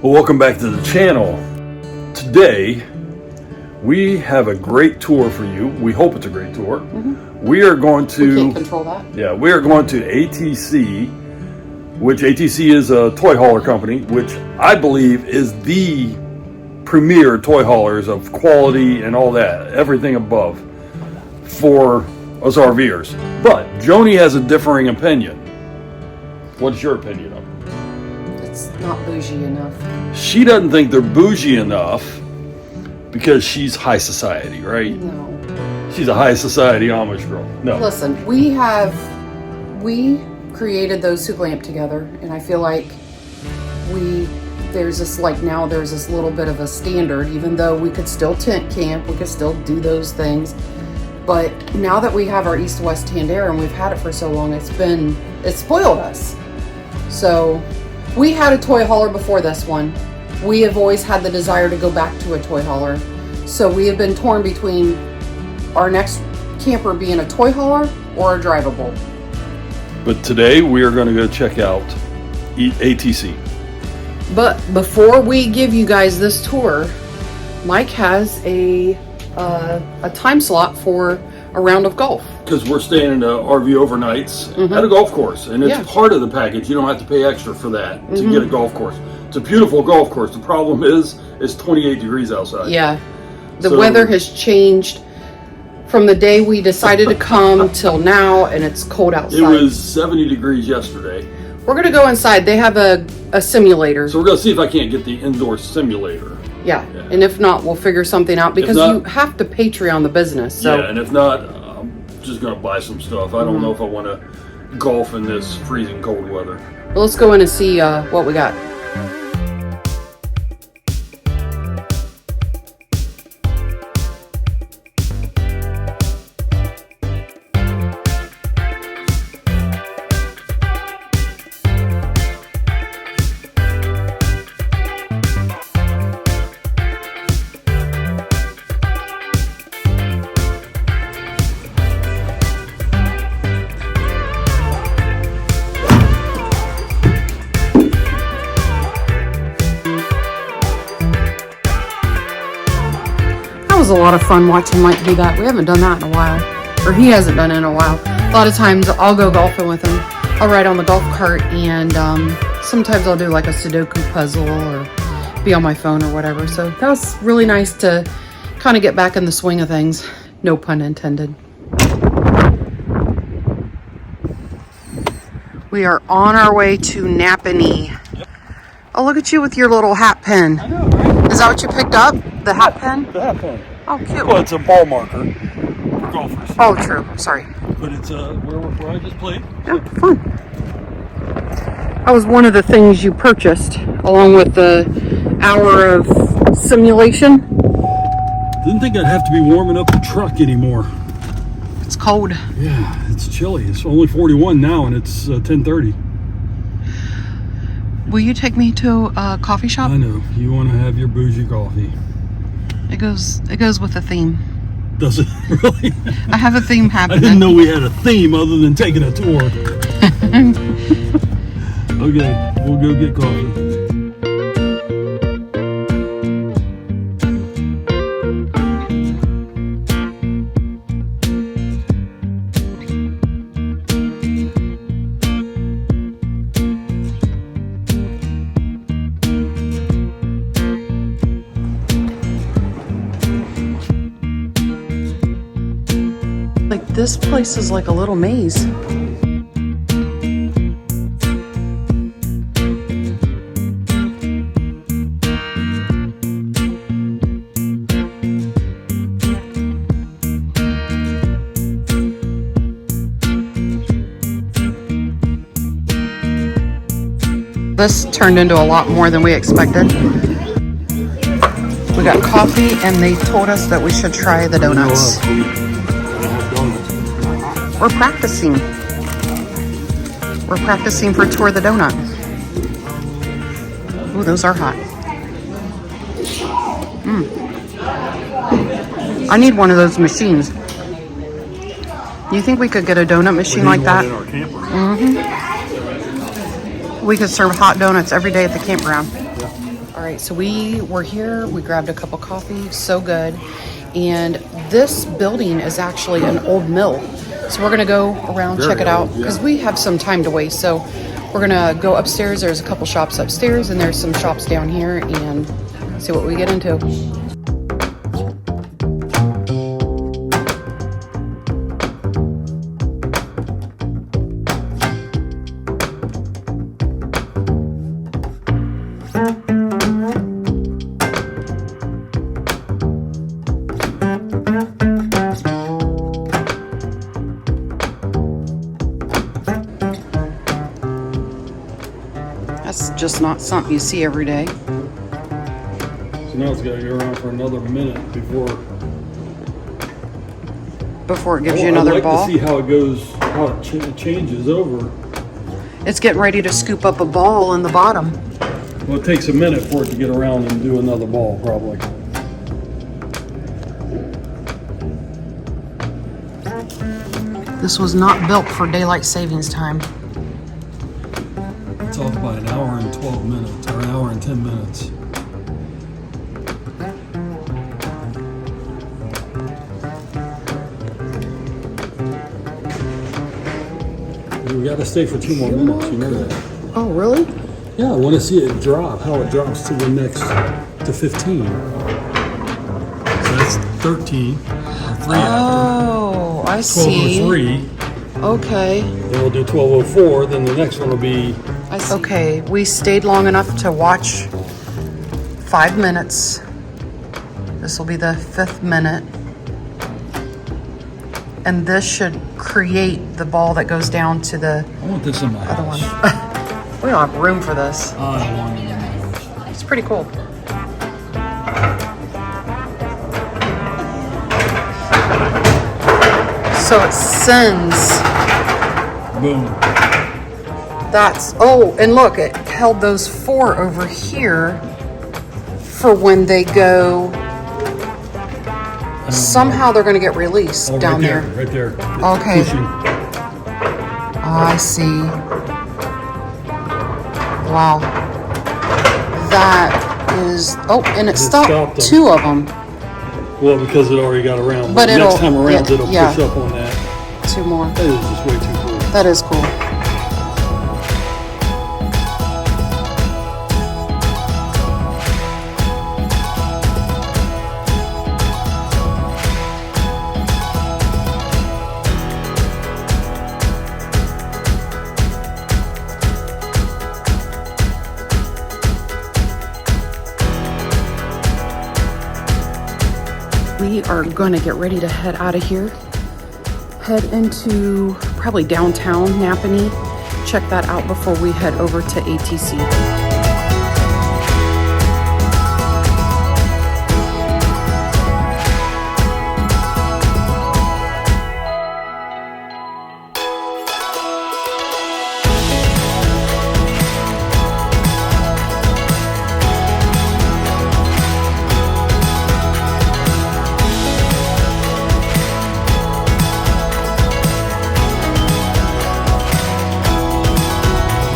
Well, welcome back to the channel. Today, we have a great tour for you. We hope it's a great tour. We are going to... We can't control that. Yeah, we are going to ATC, which ATC is a toy hauler company, which I believe is the premier toy haulers of quality and all that, everything above, for us RVers. But Joni has a differing opinion. What's your opinion of it? It's not bougie enough. She doesn't think they're bougie enough because she's high society, right? No. She's a high society Amish girl. No. Listen, we created those two Glamp together, and I feel like there's this little bit of a standard, even though we could still tent camp, we could still do those things. But now that we have our east-west Tandera and we've had it for so long, it's spoiled us. So we had a toy hauler before this one. We have always had the desire to go back to a toy hauler. So we have been torn between our next camper being a toy hauler or a drivable. But today we are going to go check out ATC. But before we give you guys this tour, Mike has a time slot for a round of golf. Because we're staying in an RV overnights at a golf course, and it's part of the package. You don't have to pay extra for that to get a golf course. It's a beautiful golf course. The problem is it's 28 degrees outside. Yeah, the weather has changed from the day we decided to come till now, and it's cold outside. It was 70 degrees yesterday. We're gonna go inside. They have a simulator. So we're gonna see if I can't get the indoor simulator. Yeah, and if not, we'll figure something out because you have to Patreon the business. So. Yeah, and if not, I'm just gonna buy some stuff. I don't know if I want to golf in this freezing cold weather. Well, let's go in and see what we got. It was a lot of fun watching Mike do that. We haven't done that in a while, or he hasn't done it in a while. A lot of times I'll go golfing with him. I'll ride on the golf cart, and sometimes I'll do like a Sudoku puzzle or be on my phone or whatever. So that was really nice to kind of get back in the swing of things. No pun intended. We are on our way to Napanee. Yep. Oh, look at you with your little hat pin. I know, right? Is that what you picked up? The hat pin? The hat pin. Oh, cute. Well, it's a ball marker for golfers. Oh, true. Sorry. But it's where I just played. Yeah, fun. That was one of the things you purchased, along with the hour of simulation. Didn't think I'd have to be warming up the truck anymore. It's cold. Yeah, it's chilly. It's only 41 now, and it's 10:30. Will you take me to a coffee shop? I know. You want to have your bougie coffee. It goes with the theme. Does it really? I have a theme happening. I didn't know we had a theme other than taking a tour. Okay, we'll go get coffee. Like, this place is like a little maze. This turned into a lot more than we expected. We got coffee, and they told us that we should try the donuts. We're practicing. We're practicing for Tour the Donut. Ooh, those are hot. I need one of those machines. Do you think we could get a donut machine like that? We could serve hot donuts every day at the campground. Yeah. All right, so we were here, we grabbed a cup of coffee, so good. And this building is actually an old mill. So we're gonna go around, check it out, because we have some time to waste. So we're gonna go upstairs. There's a couple shops upstairs and there's some shops down here and see what we get into. That's just not something you see every day. So now it's got to go around for another minute before it gives you another ball. I'd like to see how it goes, how it changes over. It's getting ready to scoop up a ball in the bottom. Well, it takes a minute for it to get around and do another ball, probably. This was not built for daylight savings time. It's off by an hour and 12 minutes, or an hour and 10 minutes. We got to stay for 2 more minutes, you know that. Oh, really? Yeah, I want to see it drop, how it drops to the next, to 15. So that's 13, or 3 after. Oh, I see. 12:03. Okay. Then we'll do 12:04, then the next one will be... I see. Okay, we stayed long enough to watch 5 minutes. This will be the 5th minute. And this should create the ball that goes down to the I want this in my other house. one. We don't have room for this. I don't want it in my house. It's pretty cool. So it sends. Boom. That's, oh, and look, it held those 4 over here for when they go. Somehow they're going to get released down there. Right there. Okay. Pushing. I see. Wow. That is, oh, and it stopped 2 of them. Well, because it already got around. But next time around, it'll push up on that. 2 more. That is just way too cool. That is cool. We are going to get ready to head out of here. Head into probably downtown Napanee. Check that out before we head over to ATC.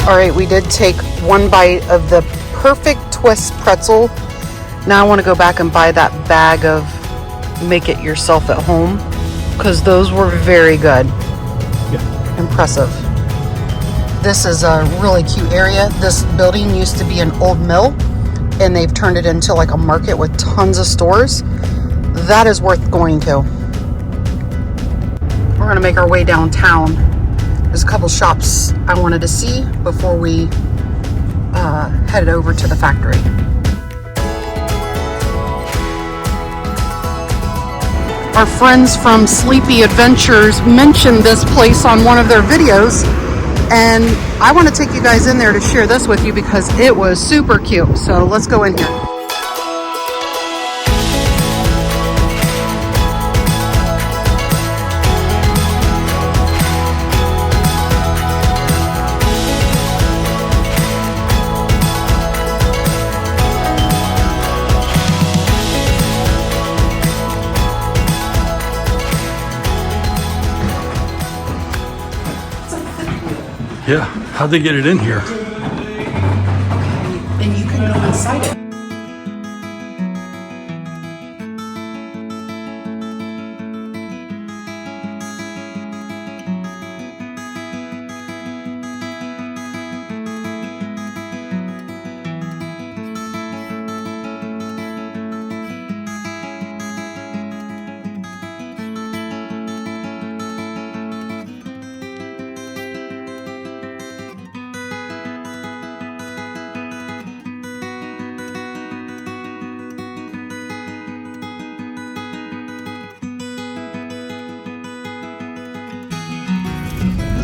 All right, we did take 1 bite of the perfect twist pretzel. Now I want to go back and buy that bag of make it yourself at home because those were very good. Yeah. Impressive. This is a really cute area. This building used to be an old mill and they've turned it into like a market with tons of stores. That is worth going to. We're gonna make our way downtown. There's a couple shops I wanted to see before we headed over to the factory. Our friends from Sleepy Adventures mentioned this place on one of their videos, and I want to take you guys in there to share this with you because it was super cute. So let's go in here. Yeah, how'd they get it in here? And you can go inside it.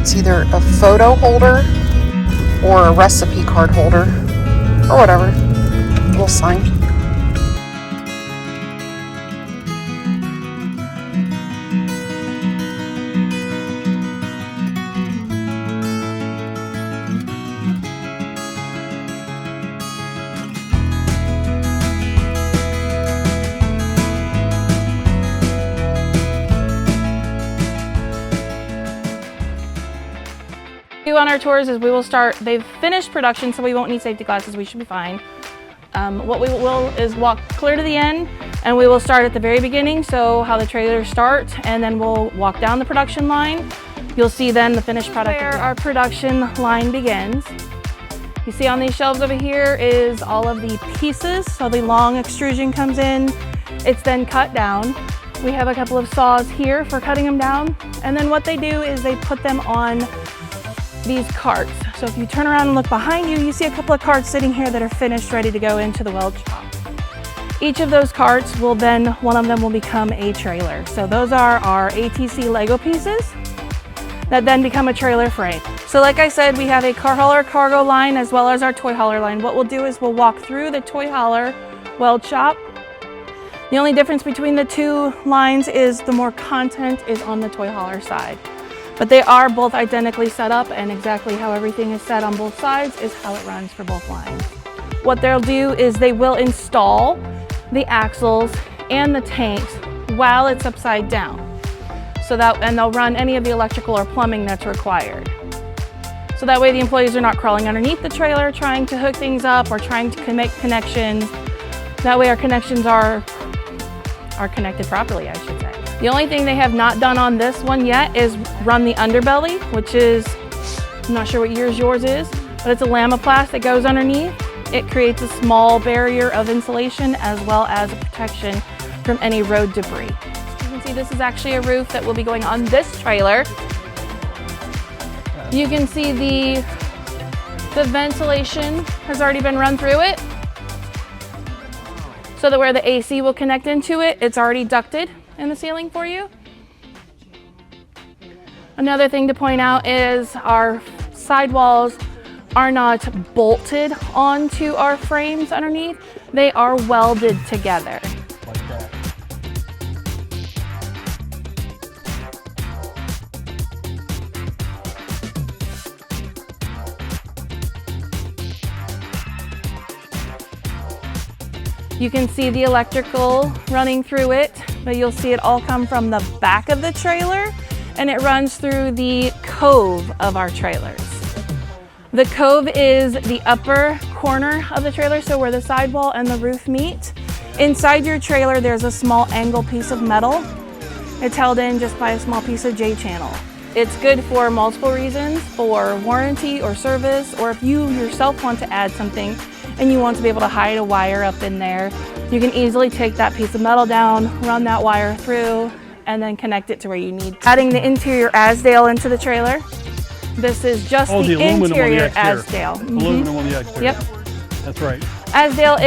It's either a photo holder or a recipe card holder or whatever. Little sign. On our tours is we will start, they've finished production, so we won't need safety glasses, we should be fine. What we will is walk clear to the end, and we will start at the very beginning, so how the trailers start, and then we'll walk down the production line. You'll see then the finished product where our production line begins. You see on these shelves over here is all of the pieces, so the long extrusion comes in, it's then cut down. We have a couple of saws here for cutting them down, and then what they do is they put them on these carts. So if you turn around and look behind you, you see a couple of carts sitting here that are finished, ready to go into the weld shop. Each of those carts will then, one of them will become a trailer. So those are our ATC Lego pieces that then become a trailer frame. So like I said, we have a car hauler cargo line as well as our toy hauler line. What we'll do is we'll walk through the toy hauler weld shop. The only difference between the two lines is the more content is on the toy hauler side. But they are both identically set up, and exactly how everything is set on both sides is how it runs for both lines. What they'll do is they will install the axles and the tanks while it's upside down. And they'll run any of the electrical or plumbing that's required. So that way the employees are not crawling underneath the trailer trying to hook things up or trying to make connections. That way our connections are connected properly, I should say. The only thing they have not done on this one yet is run the underbelly, which is, I'm not sure what yours is, but it's a Lamaplast that goes underneath. It creates a small barrier of insulation as well as a protection from any road debris. You can see this is actually a roof that will be going on this trailer. You can see the ventilation has already been run through it. So that where the AC will connect into it, it's already ducted in the ceiling for you. Another thing to point out is our sidewalls are not bolted onto our frames underneath. They are welded together. Like that. You can see the electrical running through it, but you'll see it all come from the back of the trailer, and it runs through the cove of our trailers. The cove is the upper corner of the trailer, so where the sidewall and the roof meet. Inside your trailer, there's a small angle piece of metal. It's held in just by a small piece of J-channel. It's good for multiple reasons, for warranty or service, or if you yourself want to add something and you want to be able to hide a wire up in there, you can easily take that piece of metal down, run that wire through, and then connect it to where you need. Adding the interior Asdale into the trailer. This is just the interior Asdale. Aluminum on the exterior. Yep. That's right. Asdale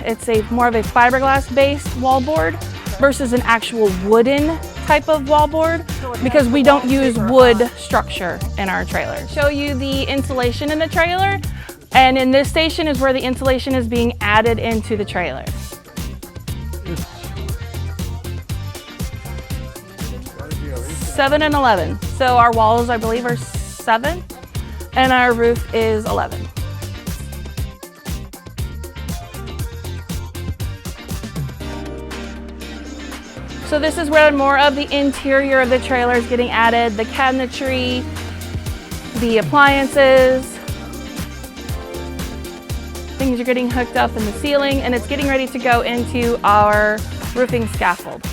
it's more of a fiberglass based wallboard versus an actual wooden type of wallboard, because we don't use wood structure in our trailer. Show you the insulation in the trailer, and in this station is where the insulation is being added into the trailer. 7 and 11. So our walls, I believe, are 7, and our roof is 11. So this is where more of the interior of the trailer is getting added, the cabinetry, the appliances. Things are getting hooked up in the ceiling, and it's getting ready to go into our roofing scaffold.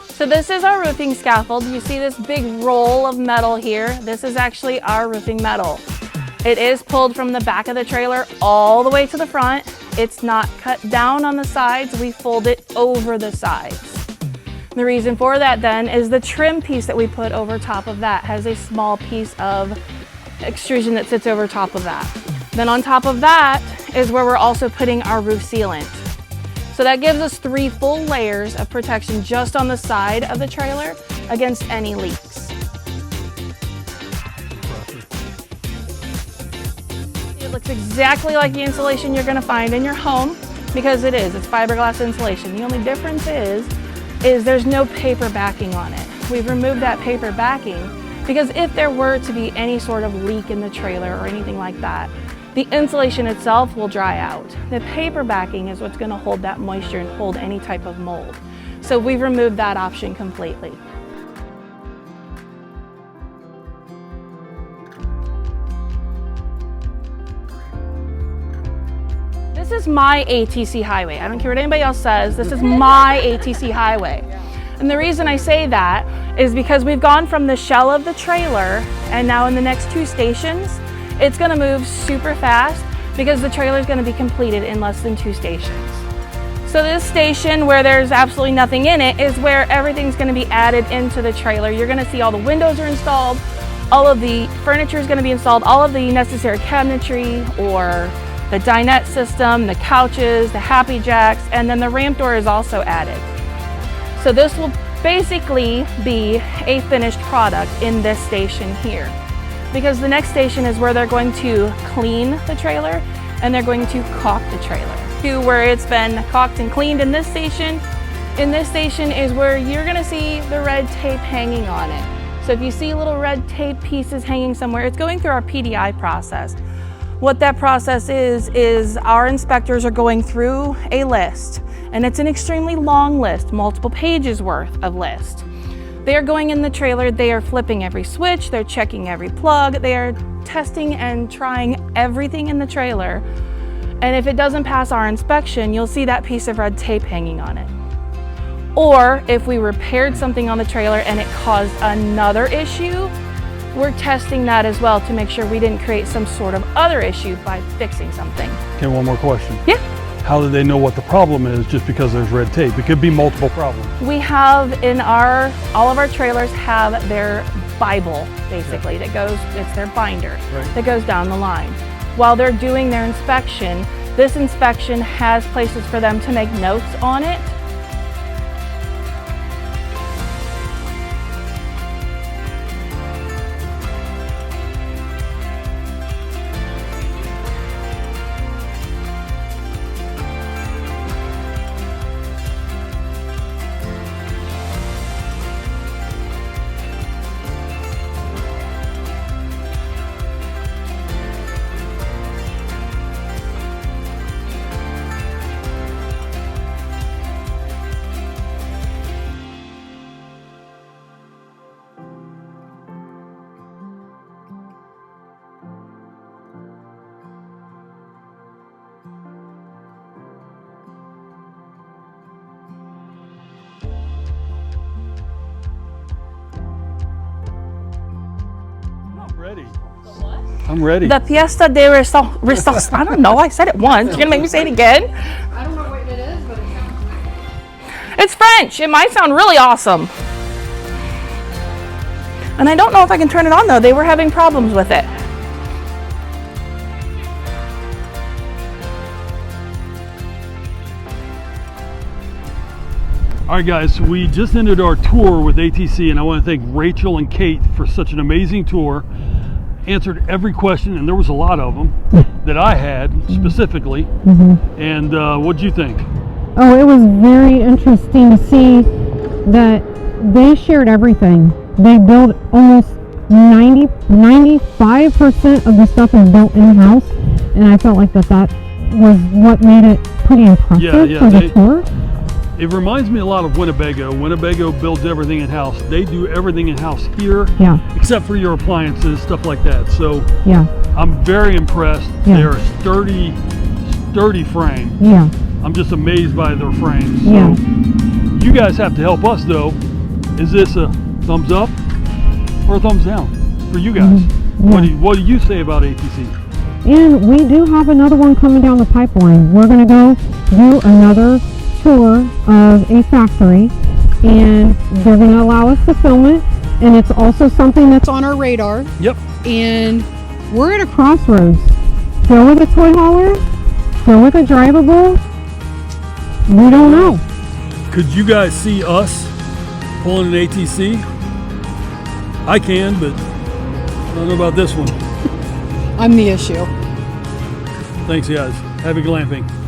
So this is our roofing scaffold. You see this big roll of metal here. This is actually our roofing metal. It is pulled from the back of the trailer all the way to the front. It's not cut down on the sides. We fold it over the sides. The reason for that then is the trim piece that we put over top of that has a small piece of extrusion that sits over top of that. Then on top of that is where we're also putting our roof sealant. So that gives us 3 full layers of protection just on the side of the trailer against any leaks. looks exactly like the insulation you're gonna find in your home, because it is, it's fiberglass insulation. The only difference is there's no paper backing on it. We've removed that paper backing because if there were to be any sort of leak in the trailer or anything like that, the insulation itself will dry out. The paper backing is what's gonna hold that moisture and hold any type of mold. So we've removed that option completely. This is my ATC highway. I don't care what anybody else says, this is my ATC highway. And the reason I say that is because we've gone from the shell of the trailer, and now in the next 2 stations, it's gonna move super fast because the trailer is gonna be completed in less than 2 stations. So this station where there's absolutely nothing in it is where everything's gonna be added into the trailer. You're gonna see all the windows are installed, all of the furniture is gonna be installed, all of the necessary cabinetry or the dinette system, the couches, the happy jacks, and then the ramp door is also added. So this will basically be a finished product in this station here. Because the next station is where they're going to clean the trailer and they're going to caulk the trailer. To where it's been caulked and cleaned in this station is where you're gonna see the red tape hanging on it. So if you see little red tape pieces hanging somewhere, it's going through our PDI process. What that process is our inspectors are going through a list, and it's an extremely long list, multiple pages worth of list. They are going in the trailer, they are flipping every switch, they're checking every plug, they are testing and trying everything in the trailer. And if it doesn't pass our inspection, you'll see that piece of red tape hanging on it. Or if we repaired something on the trailer and it caused another issue, we're testing that as well to make sure we didn't create some sort of other issue by fixing something. Okay, one more question. Yeah. How do they know what the problem is just because there's red tape? It could be multiple problems. We have all of our trailers have their Bible, basically, that goes, it's their binder, that goes down the line. While they're doing their inspection, this inspection has places for them to make notes on it. Ready. I'm ready. The Fiesta de Restos. I don't know, I said it once. You're gonna make me say it again? I don't know what it is, but it sounds nice. It's French. It might sound really awesome. And I don't know if I can turn it on though. They were having problems with it. All right, guys, so we just ended our tour with ATC, and I want to thank Rachel and Kate for such an amazing tour. Answered every question, and there was a lot of them that I had specifically. And what did you think? Oh, it was very interesting to see that they shared everything. They built almost 95% of the stuff is built in-house, and I felt like that was what made it pretty impressive for the tour. It reminds me a lot of Winnebago. Winnebago builds everything in-house. They do everything in-house here, except for your appliances, stuff like that. So I'm very impressed. They're a sturdy frame. I'm just amazed by their frames. So you guys have to help us though. Is this a thumbs up or a thumbs down for you guys? What do you say about ATC? And we do have another one coming down the pipeline. We're going to go do another tour of a factory, and they're going to allow us to film it, and it's also something that's on our radar. And we're at a crossroads. Go with a toy hauler, go with a drivable, we don't know. Could you guys see us pulling an ATC? I can, but I don't know about this one. I'm the issue. Thanks, guys. Happy glamping.